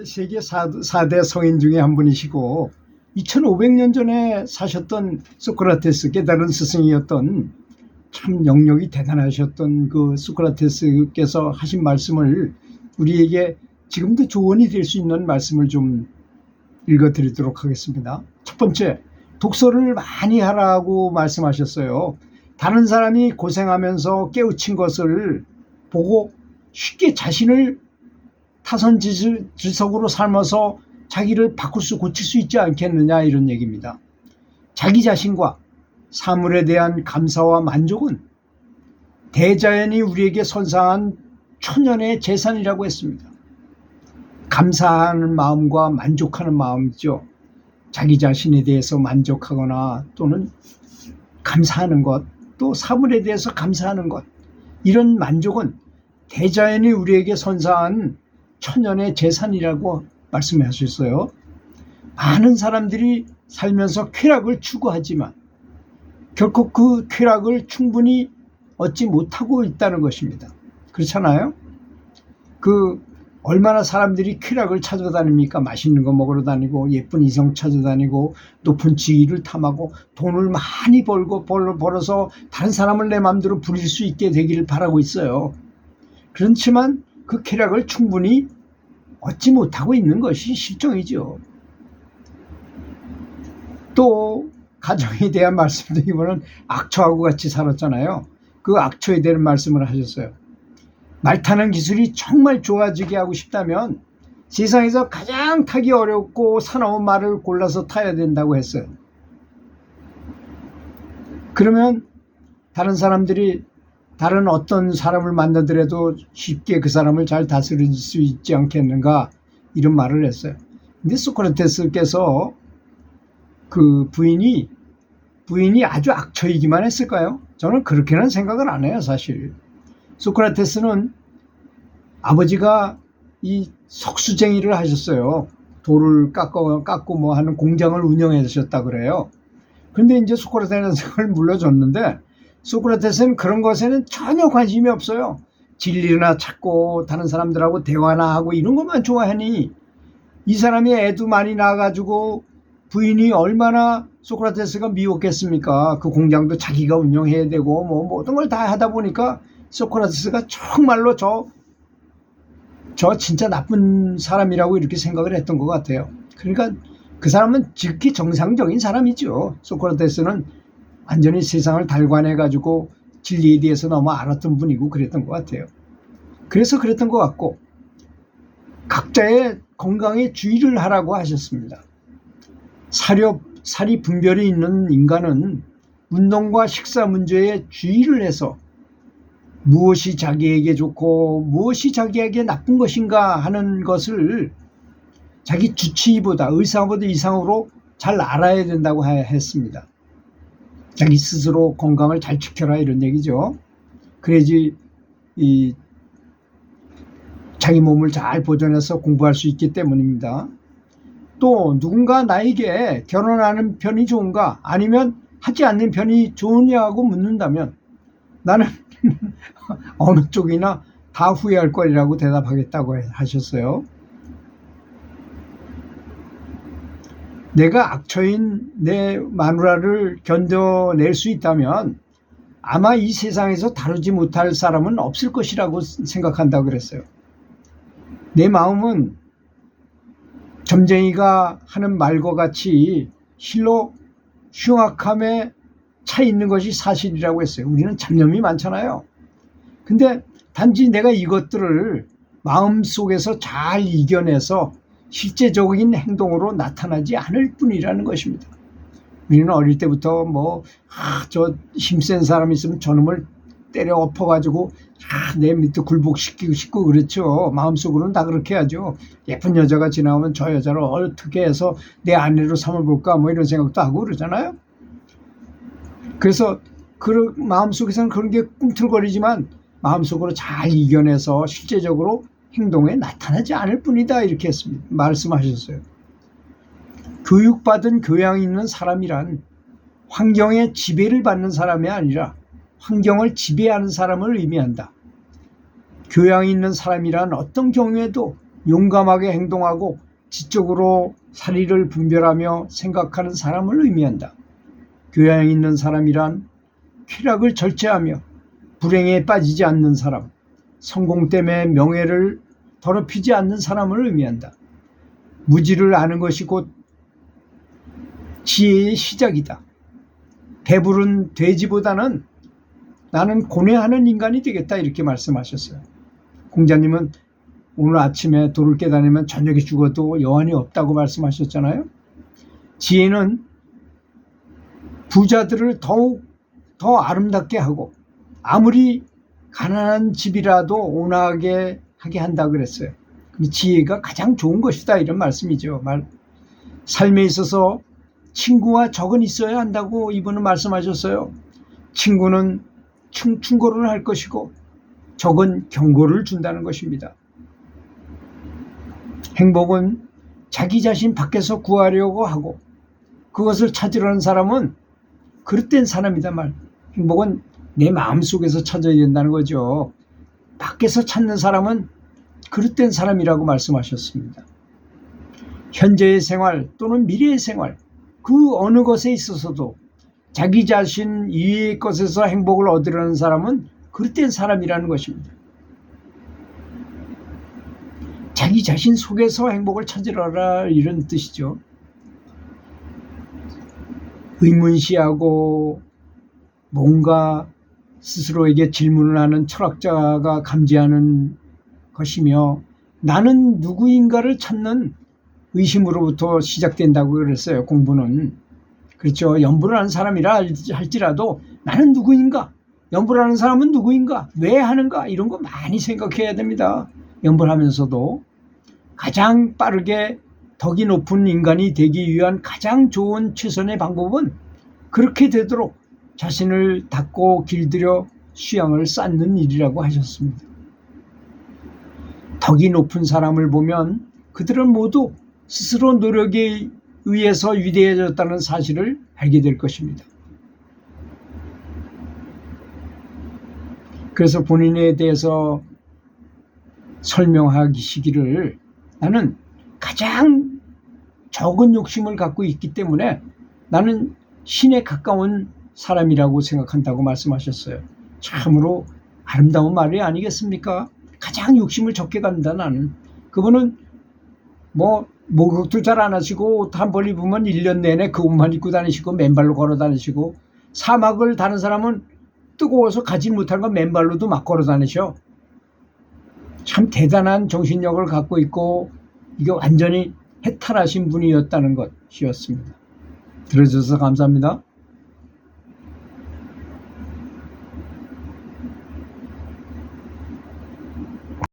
세계 4대 성인 중에 한 분이시고 2500년 전에 사셨던 소크라테스, 깨달은 스승이었던 참 영역이 대단하셨던 그 소크라테스께서 하신 말씀을 우리에게 지금도 조언이 될 수 있는 말씀을 좀 읽어드리도록 하겠습니다. 첫 번째, 독서를 많이 하라고 말씀하셨어요. 다른 사람이 고생하면서 깨우친 것을 보고 쉽게 자신을 타선지석으로 삶아서 자기를 고칠 수 있지 않겠느냐, 이런 얘기입니다. 자기 자신과 사물에 대한 감사와 만족은 대자연이 우리에게 선사한 천연의 재산이라고 했습니다. 감사하는 마음과 만족하는 마음이죠. 자기 자신에 대해서 만족하거나 또는 감사하는 것, 또 사물에 대해서 감사하는 것, 이런 만족은 대자연이 우리에게 선사한 천연의 재산이라고 말씀하셨어요. 많은 사람들이 살면서 쾌락을 추구하지만 결코 그 쾌락을 충분히 얻지 못하고 있다는 것입니다. 그렇잖아요? 얼마나 사람들이 쾌락을 찾아다닙니까? 맛있는 거 먹으러 다니고 예쁜 이성 찾아다니고 높은 지위를 탐하고 돈을 많이 벌어서 다른 사람을 내 마음대로 부릴 수 있게 되기를 바라고 있어요. 그렇지만 그 쾌락을 충분히 얻지 못하고 있는 것이 실정이죠. 또 가정에 대한 말씀도 이번은 악초하고 같이 살았잖아요. 그 악초에 대한 말씀을 하셨어요. 말 타는 기술이 정말 좋아지게 하고 싶다면 세상에서 가장 타기 어렵고 사나운 말을 골라서 타야 된다고 했어요. 그러면 다른 어떤 사람을 만나더라도 쉽게 그 사람을 잘 다스릴 수 있지 않겠는가, 이런 말을 했어요. 근데 소크라테스께서 그 부인이 아주 악처이기만 했을까요? 저는 그렇게는 생각을 안 해요, 사실. 소크라테스는 아버지가 이 석수쟁이를 하셨어요. 돌을 깎고 뭐 하는 공장을 운영하셨다 그래요. 근데 이제 소크라테스를 물러줬는데 소크라테스는 그런 것에는 전혀 관심이 없어요. 진리나 찾고 다른 사람들하고 대화나 하고 이런 것만 좋아하니, 이 사람이 애도 많이 낳아가지고 부인이 얼마나 소크라테스가 미웠겠습니까? 그 공장도 자기가 운영해야 되고 뭐 모든 걸 다 하다 보니까 소크라테스가 정말로 저 진짜 나쁜 사람이라고 이렇게 생각을 했던 것 같아요. 그러니까 그 사람은 즉히 정상적인 사람이죠. 소크라테스는 완전히 세상을 달관해가지고 진리에 대해서 너무 알았던 분이고 그랬던 것 같아요. 그래서 그랬던 것 같고, 각자의 건강에 주의를 하라고 하셨습니다. 살이 분별이 있는 인간은 운동과 식사 문제에 주의를 해서 무엇이 자기에게 좋고 무엇이 자기에게 나쁜 것인가 하는 것을 자기 주치의보다 의사보다 이상으로 잘 알아야 된다고 했습니다. 자기 스스로 건강을 잘 지켜라, 이런 얘기죠. 그래야지 자기 몸을 잘 보존해서 공부할 수 있기 때문입니다. 또 누군가 나에게 결혼하는 편이 좋은가 아니면 하지 않는 편이 좋으냐고 묻는다면 나는 어느 쪽이나 다 후회할 거리라고 대답하겠다고 하셨어요. 내가 악처인 내 마누라를 견뎌낼 수 있다면 아마 이 세상에서 다루지 못할 사람은 없을 것이라고 생각한다고 그랬어요. 내 마음은 점쟁이가 하는 말과 같이 실로 흉악함에 차 있는 것이 사실이라고 했어요. 우리는 잡념이 많잖아요. 근데 단지 내가 이것들을 마음속에서 잘 이겨내서 실제적인 행동으로 나타나지 않을 뿐이라는 것입니다. 우리는 어릴 때부터 저 힘센 사람이 있으면 저놈을 때려 엎어가지고 내 밑에 굴복시키고 싶고 그렇죠. 마음속으로는 다 그렇게 하죠. 예쁜 여자가 지나오면 저 여자를 어떻게 해서 내 아내로 삼아볼까 뭐 이런 생각도 하고 그러잖아요. 그래서 마음속에서는 그런 게 꿈틀거리지만 마음속으로 잘 이겨내서 실제적으로 행동에 나타나지 않을 뿐이다, 이렇게 말씀하셨어요. 교육받은 교양 있는 사람이란 환경의 지배를 받는 사람이 아니라 환경을 지배하는 사람을 의미한다. 교양 있는 사람이란 어떤 경우에도 용감하게 행동하고 지적으로 사리를 분별하며 생각하는 사람을 의미한다. 교양 있는 사람이란 쾌락을 절제하며 불행에 빠지지 않는 사람, 성공 때문에 명예를 더럽히지 않는 사람을 의미한다. 무지를 아는 것이 곧 지혜의 시작이다. 배부른 돼지보다는 나는 고뇌하는 인간이 되겠다, 이렇게 말씀하셨어요. 공자님은 오늘 아침에 돌을 깨다니면 저녁에 죽어도 여한이 없다고 말씀하셨잖아요. 지혜는 부자들을 더욱 더 아름답게 하고 아무리 가난한 집이라도 온화하게 하게 한다 그랬어요. 지혜가 가장 좋은 것이다, 이런 말씀이죠. 삶에 있어서 친구와 적은 있어야 한다고 이분은 말씀하셨어요. 친구는 충고를 할 것이고 적은 경고를 준다는 것입니다. 행복은 자기 자신 밖에서 구하려고 하고 그것을 찾으려는 사람은 그릇된 사람이다 말. 행복은 내 마음속에서 찾아야 된다는 거죠. 밖에서 찾는 사람은 그릇된 사람이라고 말씀하셨습니다. 현재의 생활 또는 미래의 생활, 그 어느 것에 있어서도 자기 자신 이외의 것에서 행복을 얻으려는 사람은 그릇된 사람이라는 것입니다. 자기 자신 속에서 행복을 찾으라, 이런 뜻이죠. 의문시하고 뭔가 스스로에게 질문을 하는 철학자가 감지하는 것이며, 나는 누구인가를 찾는 의심으로부터 시작된다고 그랬어요. 공부는. 그렇죠. 연구를 하는 사람이라 할지라도 나는 누구인가, 연구를 하는 사람은 누구인가, 왜 하는가, 이런 거 많이 생각해야 됩니다. 연구를 하면서도 가장 빠르게 덕이 높은 인간이 되기 위한 가장 좋은 최선의 방법은 그렇게 되도록 자신을 닦고 길들여 수양을 쌓는 일이라고 하셨습니다. 덕이 높은 사람을 보면 그들은 모두 스스로 노력에 의해서 위대해졌다는 사실을 알게 될 것입니다. 그래서 본인에 대해서 설명하시기를, 나는 가장 적은 욕심을 갖고 있기 때문에 나는 신에 가까운 사람이라고 생각한다고 말씀하셨어요. 참으로 아름다운 말이 아니겠습니까? 가장 욕심을 적게 간다, 나는. 그분은 목욕도 잘 안 하시고 옷 한 벌 입으면 1년 내내 그 옷만 입고 다니시고 맨발로 걸어 다니시고, 사막을 다른 사람은 뜨거워서 가지 못한 건 맨발로도 막 걸어 다니셔. 참 대단한 정신력을 갖고 있고 이게 완전히 해탈하신 분이었다는 것이었습니다. 들어주셔서 감사합니다.